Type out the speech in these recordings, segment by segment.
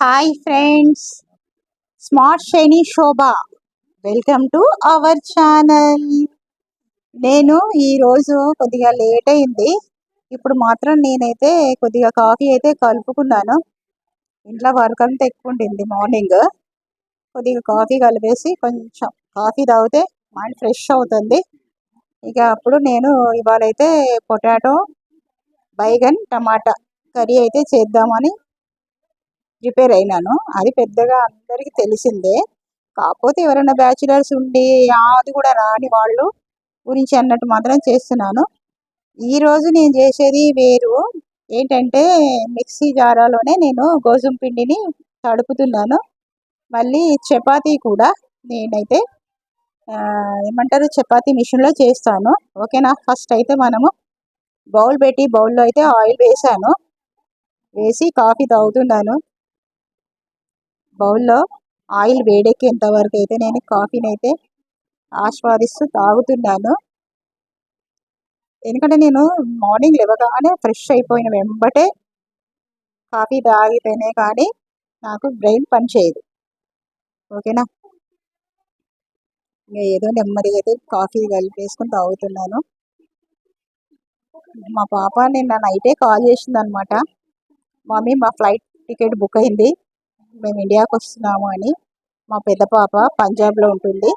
Hi friends, smart shiny Shobha, welcome to our channel. నేను ఈరోజు కొద్దిగా లేట్ అయింది. ఇప్పుడు మాత్రం నేనైతే కొద్దిగా కాఫీ అయితే కలుపుకున్నాను. ఇంట్లో వర్క్ అంతా ఎక్కువ ఉంటుంది. మార్నింగ్ కొద్దిగా కాఫీ కలిపేసి కొంచెం కాఫీ తాగితే మైండ్ ఫ్రెష్ అవుతుంది. ఇక అప్పుడు నేను ఇవాళ అయితే పొటాటో బైగన్ టమాటా కర్రీ అయితే చేద్దామని ప్రిపేర్ అయినాను. అది పెద్దగా అందరికీ తెలిసిందే. కాకపోతే ఎవరైనా బ్యాచులర్స్ ఉండి అది కూడా రాని వాళ్ళు గురించి అన్నట్టు మాత్రం చేస్తున్నాను. ఈరోజు నేను చేసేది వేరు. ఏంటంటే మిక్సీ జారాలోనే నేను గోధుమ పిండిని తడుపుతున్నాను. మళ్ళీ చపాతీ కూడా నేనైతే ఏమంటారు చపాతీ మిషన్లో చేస్తాను. ఓకేనా. ఫస్ట్ అయితే మనము బౌల్ పెట్టి బౌల్లో అయితే ఆయిల్ వేసాను. వేసి కాఫీ తాగుతున్నాను. బౌల్లో ఆయిల్ వేడెక్కేంత వరకు అయితే నేను కాఫీని అయితే ఆస్వాదిస్తూ తాగుతున్నాను. ఎందుకంటే నేను మార్నింగ్ లేవగానే ఫ్రెష్ అయిపోయిన వెంబటే కాఫీ తాగితేనే కానీ నాకు బ్రెయిన్ పని చేయదు. ఓకేనా. ఇంకా ఏదో నెమ్మదిగా అయితే కాఫీ కలిపేసుకుని తాగుతున్నాను. మా పాప నిన్న నైటే కాల్ చేసింది అనమాట. మమ్మీ మా ఫ్లైట్ టికెట్ బుక్ అయింది, మేము ఇండియాకి వస్తున్నాము అని. మా పెద్ద పాప పంజాబ్లో ఉంటుంది.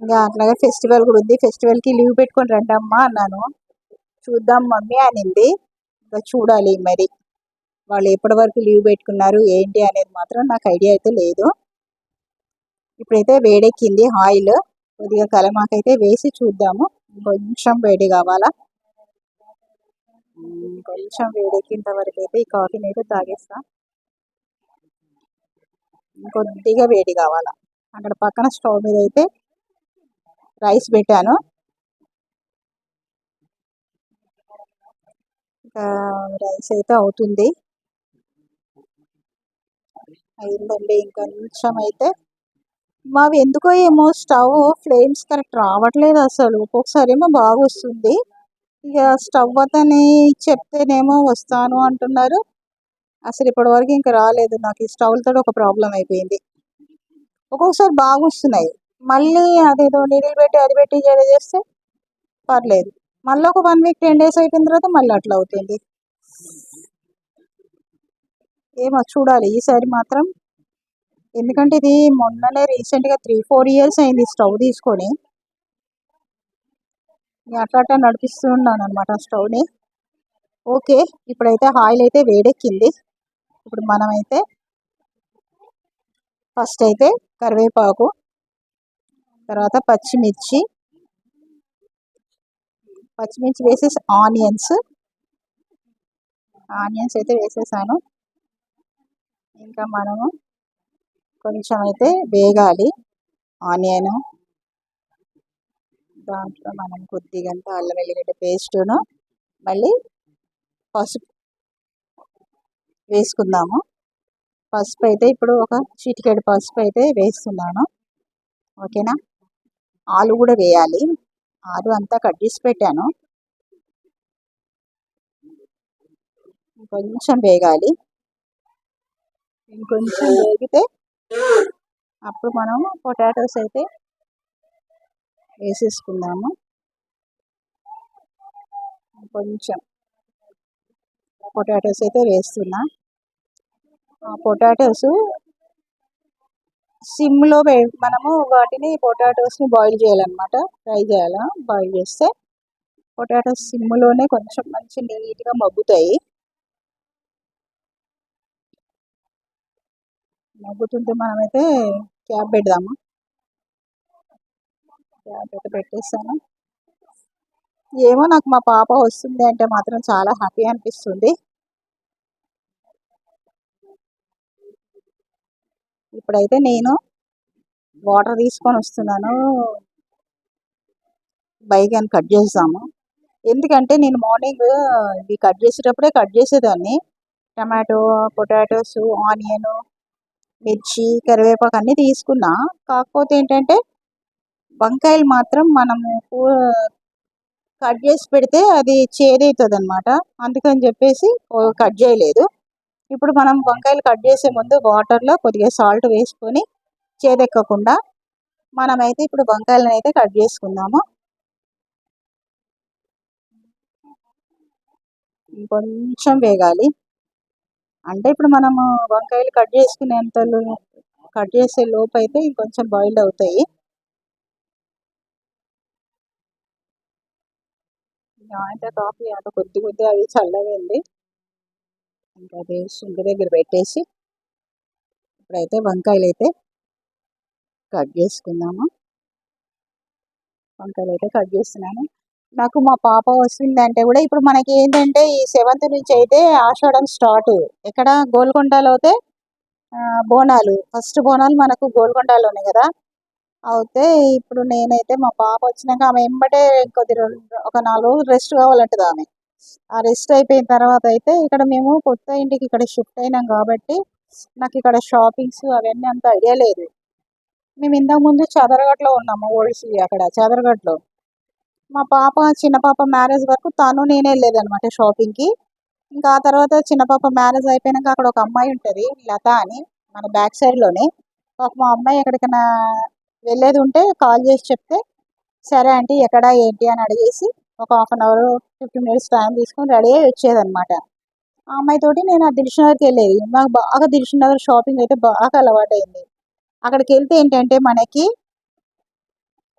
ఇంకా అట్లాగే ఫెస్టివల్ కూడా ఉంది, ఫెస్టివల్కి లీవ్ పెట్టుకొని రండమ్మా అన్నాను. చూద్దాం మమ్మీ అనింది. ఇంకా చూడాలి మరి వాళ్ళు ఎప్పటి వరకు లీవ్ పెట్టుకున్నారు ఏంటి అనేది మాత్రం నాకు ఐడియా అయితే లేదు. ఇప్పుడైతే వేడెక్కింది ఆయిల్, కొద్దిగా కలమాకైతే వేసి చూద్దాము. కొంచెం వేడి కావాలా, కొంచెం వేడెక్కినంత వరకు అయితే ఈ కాఫీని అయితే తాగేస్తా. కొద్దిగా వేడి కావాలా. అక్కడ పక్కన స్టవ్ మీద అయితే రైస్ పెట్టాను. రైస్ అయితే అవుతుంది, అయిందండి. ఇంకొంచెం అయితే మావి ఎందుకో ఏమో స్టవ్ ఫ్లేమ్స్ కరెక్ట్ రావట్లేదు అసలు. ఒక్కొక్కసారి ఏమో బాగా వస్తుంది. ఇక స్టవ్ అతని చెప్తేనేమో వస్తాను అంటున్నారు, అసలు ఇప్పటివరకు ఇంకా రాలేదు. నాకు ఈ స్టవ్లతో ఒక ప్రాబ్లం అయిపోయింది. ఒక్కొక్కసారి బాగా వస్తున్నాయి, మళ్ళీ అదేదో నీళ్ళు పెట్టి అది పెట్టి చేస్తే పర్లేదు. మళ్ళీ ఒక 1 వీక్ 10 డేస్ అయిపోయిన తర్వాత మళ్ళీ అట్లా అవుతుంది. ఏమో చూడాలి ఈసారి మాత్రం. ఎందుకంటే ఇది మొన్ననే రీసెంట్గా 3-4 ఇయర్స్ అయింది స్టవ్ తీసుకొని. అట్లా నడిపిస్తున్నాను అనమాట స్టవ్ని. ఓకే, ఇప్పుడైతే ఆయిల్ అయితే వేడెక్కింది. ఇప్పుడు మనమైతే ఫస్ట్ అయితే కరివేపాకు, తర్వాత పచ్చిమిర్చి వేసేసి ఆనియన్స్ అయితే వేసేసాను. ఇంకా మనము కొంచెం అయితే వేగాలి ఆనియన్. దాంట్లో మనం కొద్దిగంత అల్లం వెల్లిగడ్డ పేస్టును మళ్ళీ పసుపు వేసుకుందాము. పసుపు అయితే ఇప్పుడు ఒక చిటికెడు పసుపు అయితే వేస్తున్నాను. ఓకేనా. ఆలు కూడా వేయాలి, ఆలు అంతా కట్ చేసి పెట్టాను. కొంచెం వేగాలి, ఇంకొంచెం వేగితే అప్పుడు మనము పొటాటోస్ అయితే వేసేసుకుందాము. కొంచెం పొటాటోస్ అయితే వేస్తున్నా. ఆ పొటాటోస్ సిమ్లో మనము పొటాటోస్ని బాయిల్ చేయాలన్నమాట, ఫ్రై చేయాలా. బాయిల్ చేస్తే పొటాటోస్ సిమ్లోనే కొంచెం మంచి నీట్గా మగ్గుతాయి. మగ్గుతుంటే మనమైతే క్యాప్ పెడదాము. క్యాప్ అయితే పెట్టేస్తాను. ఏమో నాకు మా పాప వస్తుంది అంటే మాత్రం చాలా హ్యాపీ అనిపిస్తుంది. ఇప్పుడైతే నేను వాటర్ తీసుకొని వస్తున్నాను, బైగన్ కట్ చేద్దాము. ఎందుకంటే నేను మార్నింగ్ ఇవి కట్ చేసేటప్పుడే కట్ చేసేదాన్ని. టమాటో, పొటాటోస్, ఆనియన్, మిర్చి, కరివేపాకు అన్నీ తీసుకున్నా. కాకపోతే ఏంటంటే వంకాయలు మాత్రం మనము కట్ చేసి పెడితే అది చేదవుతుంది అనమాట. అందుకని చెప్పేసి కట్ చేయలేదు. ఇప్పుడు మనం వంకాయలు కట్ చేసే ముందు వాటర్లో కొద్దిగా సాల్ట్ వేసుకొని చేదెక్కకుండా మనమైతే ఇప్పుడు వంకాయలను అయితే కట్ చేసుకుందాము. కొంచెం వేగాలి. అంటే ఇప్పుడు మనము వంకాయలు కట్ చేసే లోపు అయితే ఇంకొంచెం బాయిల్డ్ అవుతాయి. అయితే కాఫీ అటు కొద్దిగా అవి చల్లగా ఇంకా అది సింక్ దగ్గర పెట్టేసి ఇప్పుడైతే వంకాయలు అయితే కట్ చేసుకుందాము. వంకాయలు అయితే కట్ చేస్తున్నాను. నాకు మా పాప వస్తుందంటే కూడా ఇప్పుడు మనకి ఏంటంటే ఈ 7th నుంచి అయితే ఆషాఢం స్టార్ట్. ఎక్కడ గోల్కొండలో అయితే బోనాలు ఫస్ట్ బోనాలు మనకు గోల్కొండలోనే కదా. అయితే ఇప్పుడు నేనైతే మా పాప వచ్చినాక ఆమె ఎంబటే ఒక 4 రోజులు రెస్ట్ కావాలంటది ఆమె. ఆ రెస్ట్ అయిపోయిన తర్వాత అయితే ఇక్కడ మేము కొత్త ఇంటికి ఇక్కడ షిఫ్ట్ అయినాం కాబట్టి నాకు ఇక్కడ షాపింగ్స్ అవన్నీ అంత ఐడియా లేదు. మేము ఇంతకు ముందు చదరగట్లో ఉన్నాము, ఓల్డ్ అక్కడ చదరగట్లో. మా పాప చిన్న పాప మ్యారేజ్ వరకు తను నేనే వెళ్ళేదనమాట షాపింగ్కి. ఇంకా ఆ తర్వాత చిన్న పాప మ్యారేజ్ అయిపోయినాక అక్కడ ఒక అమ్మాయి ఉంటుంది లత అని, మన బ్యాక్ సైడ్లోనే. మా అమ్మాయి ఎక్కడికైనా వెళ్ళేది ఉంటే కాల్ చేసి చెప్తే సరే ఆంటీ ఎక్కడ ఏంటి అని అడిగేసి ఒక 1/2 అవర్ 15 మినిట్స్ టైం తీసుకొని రెడీ అయ్యి వచ్చేదనమాట. ఆ అమ్మాయితోటి నేను ఆ దిల్షుక్ వెళ్ళేది. నాకు బాగా దిల్షుక్ షాపింగ్ అయితే బాగా అలవాటైంది. అక్కడికి వెళ్తే ఏంటంటే మనకి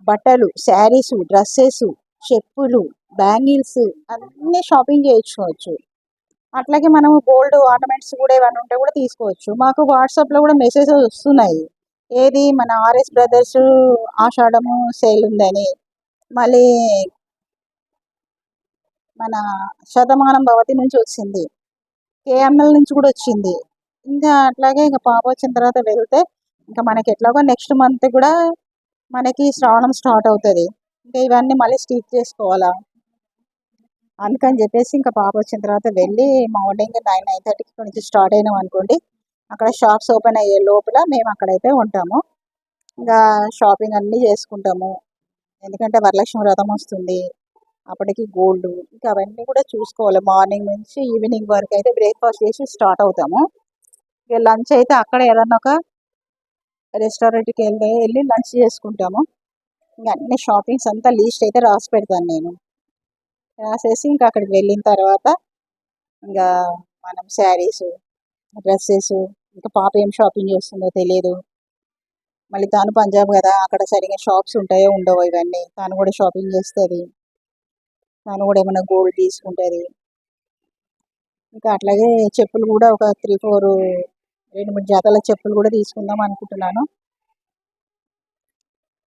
బట్టలు, శారీసు, డ్రెస్సెస్, చెప్పులు, బ్యాంగిల్స్ అన్నీ షాపింగ్ చేయించుకోవచ్చు. అట్లాగే మనము గోల్డ్ ఆర్నమెంట్స్ కూడా ఏమైనా ఉంటే కూడా తీసుకోవచ్చు. మాకు వాట్సాప్లో కూడా మెసేజెస్ వస్తున్నాయి. ఏది మన ఆర్ఎస్ బ్రదర్స్ ఆషాఢము సేల్ ఉందని, మళ్ళీ మన శతమానం భవతి నుంచి వచ్చింది, కేఎంఎల్ నుంచి కూడా వచ్చింది. ఇంకా అట్లాగే ఇంకా పాప వచ్చిన తర్వాత వెళ్తే ఇంకా మనకి ఎట్లాగో నెక్స్ట్ మంత్ కూడా మనకి శ్రావణం స్టార్ట్ అవుతుంది. ఇంకా ఇవన్నీ మళ్ళీ స్టిచ్ చేసుకోవాలా. అందుకని చెప్పేసి ఇంకా పాప వచ్చిన తర్వాత వెళ్ళి మార్నింగ్ 9-9:30కి నుంచి స్టార్ట్ అయినాం అనుకోండి. అక్కడ షాప్స్ ఓపెన్ అయ్యే లోపల మేము అక్కడైతే ఉంటాము. ఇంకా షాపింగ్ అన్నీ చేసుకుంటాము. ఎందుకంటే వరలక్ష్మి వ్రతం వస్తుంది, అప్పటికి గోల్డ్ ఇంకా అవన్నీ కూడా చూసుకోవాలి. మార్నింగ్ నుంచి ఈవినింగ్ వరకు అయితే బ్రేక్ఫాస్ట్ చేసి స్టార్ట్ అవుతాము. ఇక లంచ్ అయితే అక్కడ ఏదన్నా ఒక రెస్టారెంట్కి వెళ్ళి లంచ్ చేసుకుంటాము. ఇంకా అన్ని షాపింగ్స్ అంతా లీస్ట్ అయితే రాసి పెడతాను నేను. రాసేసి ఇంకా అక్కడికి వెళ్ళిన తర్వాత ఇంకా మనం శారీస్, డ్రెస్సెస్, ఇంకా పాప ఏం షాపింగ్ చేస్తుందో తెలియదు. మళ్ళీ తాను పంజాబ్ కదా, అక్కడ సరిగా షాప్స్ ఉంటాయో ఉండవో ఇవన్నీ తాను కూడా షాపింగ్ చేస్తుంది. తాను కూడా ఏమైనా గోల్డ్ తీసుకుంటుంది. ఇంకా అట్లాగే చెప్పులు కూడా ఒక 2-3 జతల చెప్పులు కూడా తీసుకుందాం అనుకుంటున్నాను.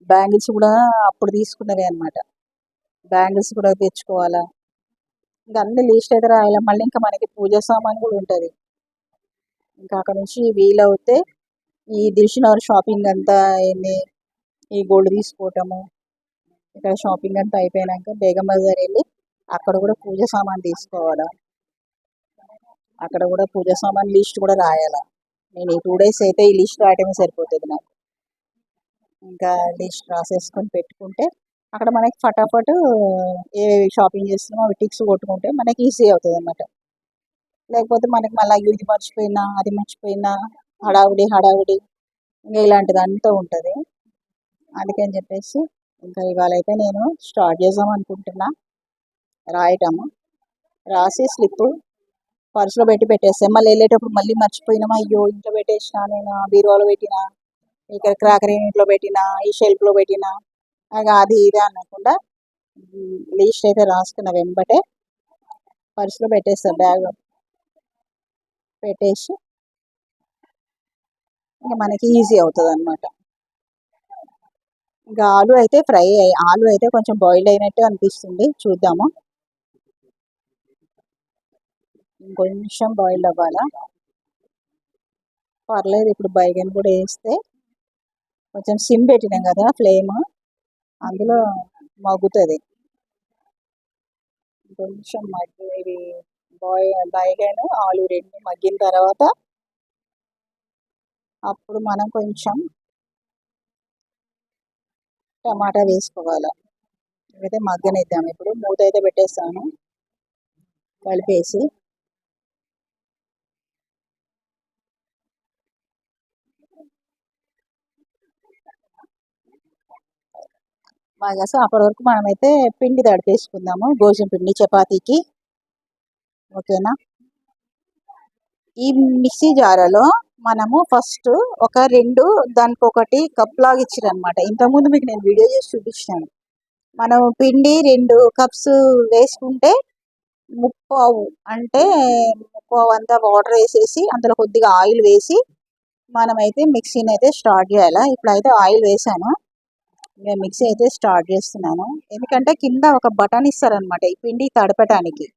బ్యాంగిల్స్ కూడా అప్పుడు తీసుకున్నదే అనమాట. బ్యాంగిల్స్ కూడా తెచ్చుకోవాలా. ఇంకా అన్ని లిస్ట్ అయితే రాయాలి. మళ్ళీ ఇంకా మనకి పూజ సామాన్ కూడా ఉంటుంది. ఇంకా అక్కడ నుంచి వీలవుతే ఈ దిల్షుక్ షాపింగ్ అంతా ఏంది ఈ గోల్డ్ తీసుకోవటము, ఇక్కడ షాపింగ్ అంతా అయిపోయాక బేగం బజార్ వెళ్ళి అక్కడ కూడా పూజ సామాన్ తీసుకోవాలా. అక్కడ కూడా పూజ సామాన్ లిస్ట్ కూడా రాయాలా. నేను ఈ 2 days అయితే ఈ లిస్ట్ రాయటమే సరిపోతుంది నాకు. ఇంకా లిస్ట్ రాసేసుకొని పెట్టుకుంటే అక్కడ మనకి ఫటాఫట్ ఏ షాపింగ్ చేస్తున్నామో అవి టిక్స్ కొట్టుకుంటే మనకి ఈజీ అవుతుంది అనమాట. లేకపోతే మనకి మళ్ళీ ఇది మర్చిపోయినా అది మర్చిపోయినా హడావుడి ఇంకా ఇలాంటిది అంతా ఉంటుంది. అందుకని చెప్పేసి ఇంకా ఇవాళ అయితే నేను స్టార్ట్ చేద్దాం అనుకుంటున్నా రాయటము. రాసి స్లిప్ పర్సులో పెట్టేస్తాను. మళ్ళీ వెళ్ళేటప్పుడు మళ్ళీ మర్చిపోయినామా, అయ్యో ఇంట్లో పెట్టేసిన, నేను బీరువాలో పెట్టినా, ఇక్కడ క్రాకరీ ఇంట్లో పెట్టినా, ఈ షెల్ఫ్లో పెట్టినా, అది ఇది అనకుండా లిస్ట్ అయితే రాసుకున్న వెంబటే పర్సులో పెట్టేస్తాను. బ్యాగ్ పెట్టేసి ఇంకా మనకి ఈజీ అవుతుంది అనమాట. ఇంకా ఆలు అయితే కొంచెం బాయిల్డ్ అయినట్టు అనిపిస్తుంది. చూద్దాము, ఇంకొంచెం బాయిల్డ్ అవ్వాలా. పర్లేదు, ఇప్పుడు బైగన్ కూడా వేస్తే కొంచెం సిమ్ పెట్టినాం కదా ఫ్లేమ్, అందులో మగ్గుతుంది. కొంచెం ఇవి బైగన్ ఆలు 2 మగ్గిన తర్వాత అప్పుడు మనం కొంచెం టమాటా వేసుకోవాలి. ఇవైతే మగ్గనిద్దాం. ఇప్పుడు మూత అయితే పెట్టేస్తాను కలిపేసి. బాగా. సో అప్పటి వరకు మనమైతే పిండి తడిపేసుకుందాము గోధుమ పిండి చపాతీకి. ఓకేనా? ఈ మిక్సీ జారలో మనము ఫస్ట్ ఒక 2 దానికొకటి కప్ లాగా ఇచ్చిరనమాట. ఇంతకుముందు మీకు నేను వీడియో చేసి చూపించాను. మనం పిండి 2 కప్స్ వేసుకుంటే ముప్పావు అంటే ముప్పావు అంతా వాటర్ వేసేసి అందులో కొద్దిగా ఆయిల్ వేసి మనమైతే మిక్సీని అయితే స్టార్ట్ చేయాలి. ఇప్పుడైతే ఆయిల్ వేసాను. నేను మిక్సీ అయితే స్టార్ట్ చేస్తున్నాను. ఎందుకంటే కింద ఒక బటన్ ఇస్తారనమాట ఈ పిండి తడపటానికి.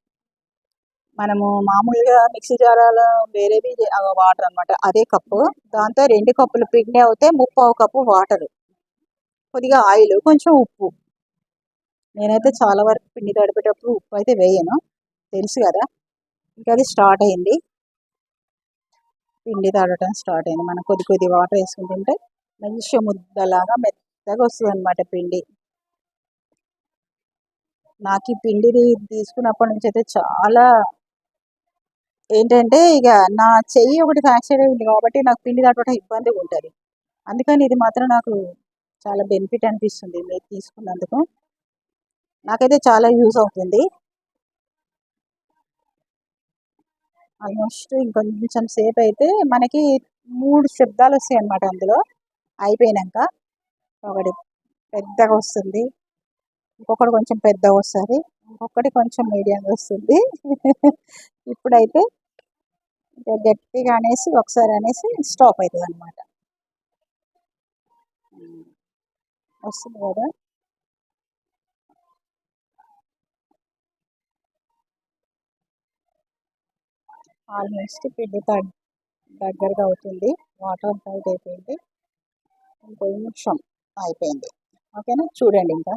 మనము మామూలుగా మిక్సీ జారాలో వేరేవి వాటర్ అనమాట. అదే కప్పు దాంతో 2 కప్పులు పిండి అవుతే ముప్పావు కప్పు వాటర్, కొద్దిగా ఆయిల్, కొంచెం ఉప్పు. నేనైతే చాలా వరకు పిండి తడిపేటప్పుడు ఉప్పు అయితే వేయను, తెలుసు కదా. ఇంకా అది స్టార్ట్ అయింది, పిండి తడటం స్టార్ట్ అయింది. మనం కొద్ది కొద్ది వాటర్ వేసుకుంటుంటే మంచి ముద్దలాగా మెత్తగా వస్తుంది అనమాట పిండి. నాకు ఈ పిండిని తీసుకున్నప్పటి నుంచి అయితే చాలా ఏంటంటే ఇక నా చెయ్యి ఒకటి ఫ్రాక్చర్ అయింది కాబట్టి నాకు పిండి తడపడం ఇబ్బందిగా ఉంటుంది. అందుకని ఇది మాత్రం నాకు చాలా బెనిఫిట్ అనిపిస్తుంది మీరు తీసుకున్నందుకు. నాకైతే చాలా యూజ్ అవుతుంది. ఆల్మోస్ట్ ఇంకొంచెం సేపు అయితే మనకి 3 శబ్దాలు వస్తాయి అన్నమాట అందులో అయిపోయినాక. ఒకటి పెద్దగా వస్తుంది, ఇంకొకటి కొంచెం పెద్దగా వస్తుంది, ఇంకొకటి కొంచెం మీడియంగా వస్తుంది. ఇప్పుడైతే గట్టిగా అనేసి ఒకసారి అనేసి స్టాప్ అవుతుంది అనమాట. వస్తుంది కదా. ఆల్మోస్ట్ పిండి దగ్గరగా అవుతుంది, వాటర్ టైట్ అయిపోయింది, ఇంకొంచెం అయిపోయింది. ఓకేనా? చూడండి ఇంకా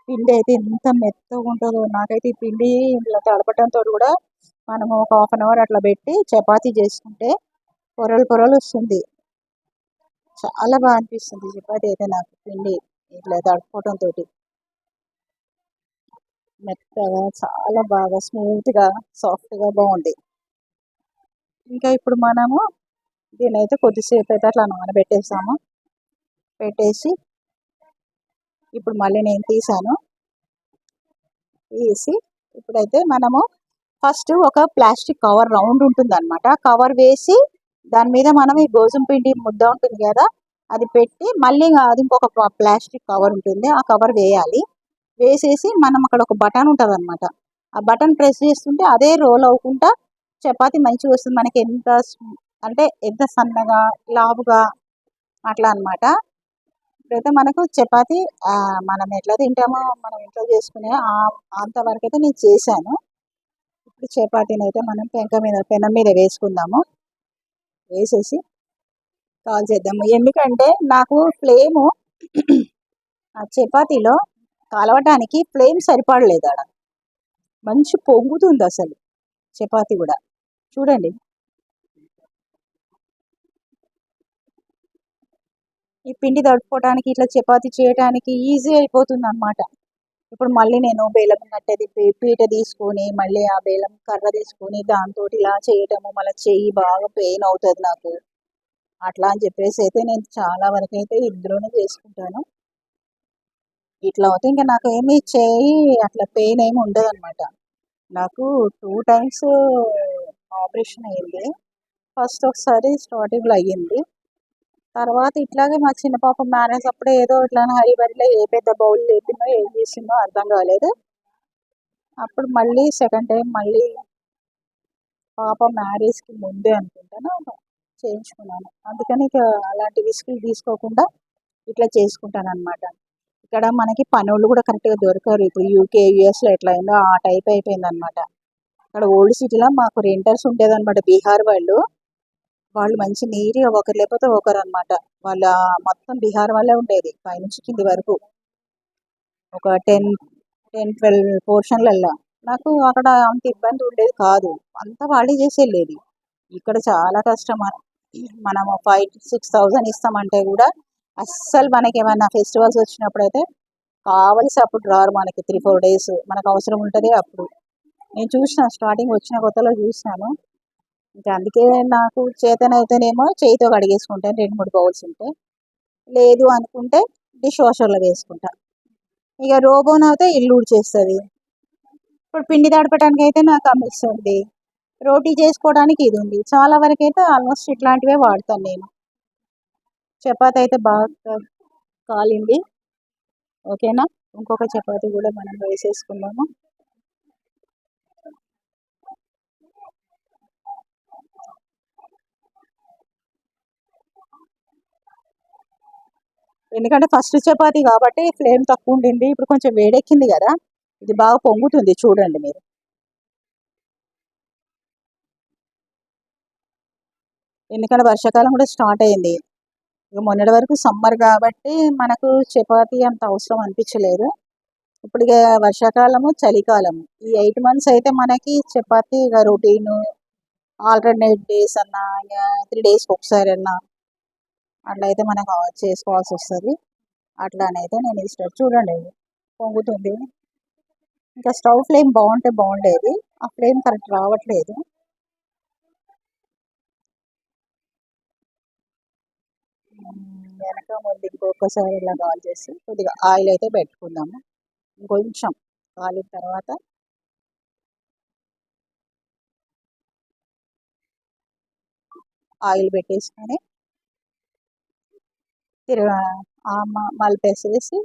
పిండి అయితే ఎంత మెత్తగా ఉంటుందో. నాకైతే ఈ పిండి ఇలా తడపడంతో కూడా మనము ఒక 1/2 అవర్ అట్లా పెట్టి చపాతీ చేసుకుంటే పొరలు పొరలు వస్తుంది. చాలా బాగా అనిపిస్తుంది చపాతీ అయితే నాకు పిండి ఇట్లా తడుపుకోవడంతో. మెత్తగా చాలా బాగా స్మూత్గా సాఫ్ట్గా బాగుంది. ఇంకా ఇప్పుడు మనము దీని అయితే కొద్దిసేపు అయితే అట్లా నానబెట్టేసాము. పెట్టేసి ఇప్పుడు మళ్ళీ నేను తీసాను. తీసి ఇప్పుడైతే మనము ఫస్ట్ ఒక ప్లాస్టిక్ కవర్ రౌండ్ ఉంటుంది అనమాట, కవర్ వేసి దాని మీద మనం ఈ గోధుమ పిండి ముద్ద ఉంటుంది కదా అది పెట్టి మళ్ళీ అది ఇంకొక ప్లాస్టిక్ కవర్ ఉంటుంది, ఆ కవర్ వేయాలి. వేసేసి మనం అక్కడ ఒక బటన్ ఉంటుంది అనమాట, ఆ బటన్ ప్రెస్ చేస్తుంటే అదే రోల్ అవ్వకుండా చపాతీ మంచిగా వస్తుంది. మనకి ఎంత అంటే ఎంత సన్నగా లావుగా అట్లా అనమాట. ఇప్పుడైతే మనకు చపాతీ మనం ఎట్లా తింటామో మనం ఇంట్లో చేసుకునే అంతవరకు అయితే నేను చేశాను. ఇప్పుడు చపాతీని అయితే మనం పెనం మీద వేసుకుందాము. వేసేసి కాల్ చేద్దాము. ఎందుకంటే నాకు ఫ్లేము ఆ చపాతీలో కాలవటానికి ఫ్లేమ్ సరిపడలేదు. ఆడ మంచి పొంగుతుంది అసలు చపాతీ కూడా. చూడండి, ఈ పిండి తడుపుకోవడానికి ఇట్లా చపాతీ చేయడానికి ఈజీ అయిపోతుంది అన్నమాట. ఇప్పుడు మళ్ళీ నేను బెల్లం కట్టేది పీట తీసుకొని మళ్ళీ ఆ బెల్లం కర్ర తీసుకొని దాంతో ఇలా చేయటము, మళ్ళీ చెయ్యి బాగా పెయిన్ అవుతుంది నాకు. అట్లా అని చెప్పేసి అయితే నేను చాలా వరకు అయితే ఇందులోనే చేసుకుంటాను. ఇట్లా అవుతే ఇంకా నాకు ఏమి చేయి అట్లా పెయిన్ ఏమి ఉండదు అనమాట. నాకు 2 టైమ్స్ ఆపరేషన్ అయ్యింది. ఫస్ట్ ఒకసారి స్టార్టింగ్లో అయ్యింది, తర్వాత ఇట్లాగే మా చిన్న పాప మ్యారేజ్ అప్పుడే ఏదో ఇట్లా హరిబరిలో ఏ పెద్ద బౌల్ లేపిందో ఏం చేసిందో అర్థం కాలేదు. అప్పుడు మళ్ళీ సెకండ్ టైం మళ్ళీ పాప మ్యారేజ్కి ముందే అనుకుంటాను చేయించుకున్నాను. అందుకని ఇక అలాంటి రిస్కులు తీసుకోకుండా ఇట్లా చేసుకుంటాను అనమాట. ఇక్కడ మనకి పనులు కూడా కరెక్ట్గా దొరకరు. ఇప్పుడు యూకే యూఎస్లో ఎట్లా అయిందో ఆ టైప్ అయిపోయింది అనమాట. ఇక్కడ ఓల్డ్ సిటీలో మాకు రెంటర్స్ ఉండేదన్నమాట, బీహార్ వాళ్ళు. వాళ్ళు మంచి నీట్గా ఒకరు లేకపోతే ఒకరు అనమాట. వాళ్ళ మొత్తం బీహార్ వాళ్ళే ఉండేది పైనుంచి కింది వరకు, ఒక 10-12 పోర్షన్లల్లో. నాకు అక్కడ అంత ఇబ్బంది ఉండేది కాదు, అంతా వాళ్ళే చేసి వెళ్ళేది. ఇక్కడ చాలా కష్టం. మనము 5,000-6,000 ఇస్తామంటే కూడా అస్సలు మనకి ఏమైనా ఫెస్టివల్స్ వచ్చినప్పుడు అయితే కావలసి అప్పుడు రారు మనకి 3-4 డేస్ మనకు అవసరం ఉంటుంది అప్పుడు. నేను చూసిన స్టార్టింగ్ వచ్చిన కొత్తలో చూసినాను. ఇంకా అందుకే నాకు చేతనైతేనేమో చేయితో కడిగేసుకుంటాను 2-3 బౌల్స్ ఉంటే. లేదు అనుకుంటే డిష్ వాషర్లో వేసుకుంటా. ఇక రోబోన్ అయితే ఇల్లు ఊడ్చేస్తుంది. ఇప్పుడు పిండి తడపడానికి అయితే నాకు అమ్మిస్తుంది. రోటీ చేసుకోవడానికి ఇది ఉంది. చాలా వరకు అయితే ఆల్మోస్ట్ ఇట్లాంటివే వాడతాను నేను. చపాతి అయితే బాగా కాలింది. ఓకేనా, ఇంకొక చపాతి కూడా మనం వేసేసుకుందాము. ఎందుకంటే ఫస్ట్ చపాతి కాబట్టి ఫ్లేమ్ తక్కువ ఉండింది. ఇప్పుడు కొంచెం వేడెక్కింది కదా, ఇది బాగా పొంగుతుంది చూడండి మీరు. ఎందుకంటే వర్షాకాలం కూడా స్టార్ట్ అయింది. ఇక మొన్నటి వరకు సమ్మర్ కాబట్టి మనకు చపాతీ అంత అవసరం అనిపించలేదు. ఇప్పుడు ఇక వర్షాకాలము, చలికాలము, ఈ 8 months అయితే మనకి చపాతీ ఇక రొటీను. ఆల్టర్నేట్ డేస్ అన్నా, ఇక 3 daysకి ఒకసారి అన్నా అట్లా అయితే మనకు చేసుకోవాల్సి వస్తుంది. అట్లానైతే నేను ఇష్టం. చూడండి పొంగుతుంది. ఇంకా స్టవ్ ఫ్లేమ్ బాగుంటే బాగుండేది, ఆ ఫ్లేమ్ కరెక్ట్ రావట్లేదు. వెనక ముందు ఇంకొకసారి ఇలా కాల్ చేసి కొద్దిగా ఆయిల్ అయితే పెట్టుకుందాము. ఇంకొంచెం కాలిన తర్వాత ఆయిల్ పెట్టేసుకొని మలిపేసేసి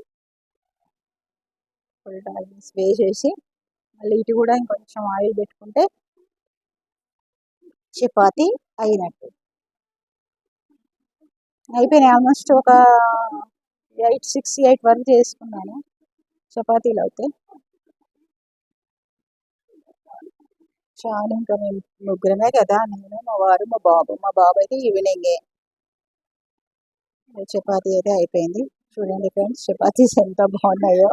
వేసేసి మళ్ళీ ఇటు కూడా ఇంకొంచెం ఆయిల్ పెట్టుకుంటే చపాతీ అయినట్టు. అయిపోయినాయి ఆల్మోస్ట్ ఒక 6-8 వరకు చేసుకున్నాను చపాతీలు అయితే. చాలా, ఇంకా మేము ముగ్గురమే కదా, నేను, మా వారు, మా బాబు అయితే ఈవినింగే. చపాతీ అయితే అయిపోయింది. చూడండి ఫ్రెండ్స్, చపాతీస్ ఎంత బాగున్నాయో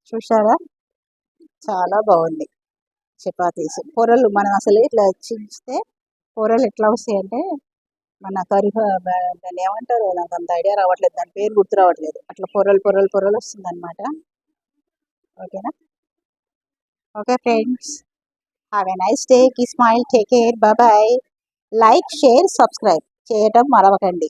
చూసారా, చాలా బాగుంది చపాతీస్. పొరలు మనం అసలు ఇట్లా చించితే పొరలు ఎట్లా వస్తాయి అంటే, మన దాన్ని ఏమంటారో నాకు అంత ఐడియా రావట్లేదు, దాని పేరు గుర్తు రావట్లేదు. అట్లా పొరలు పొరలు పొరలు వస్తుంది అనమాట. ఓకేనా, okay friends, have a nice day, keep smile, take care, bye bye. Like, share, subscribe చేయటం మరవకండి.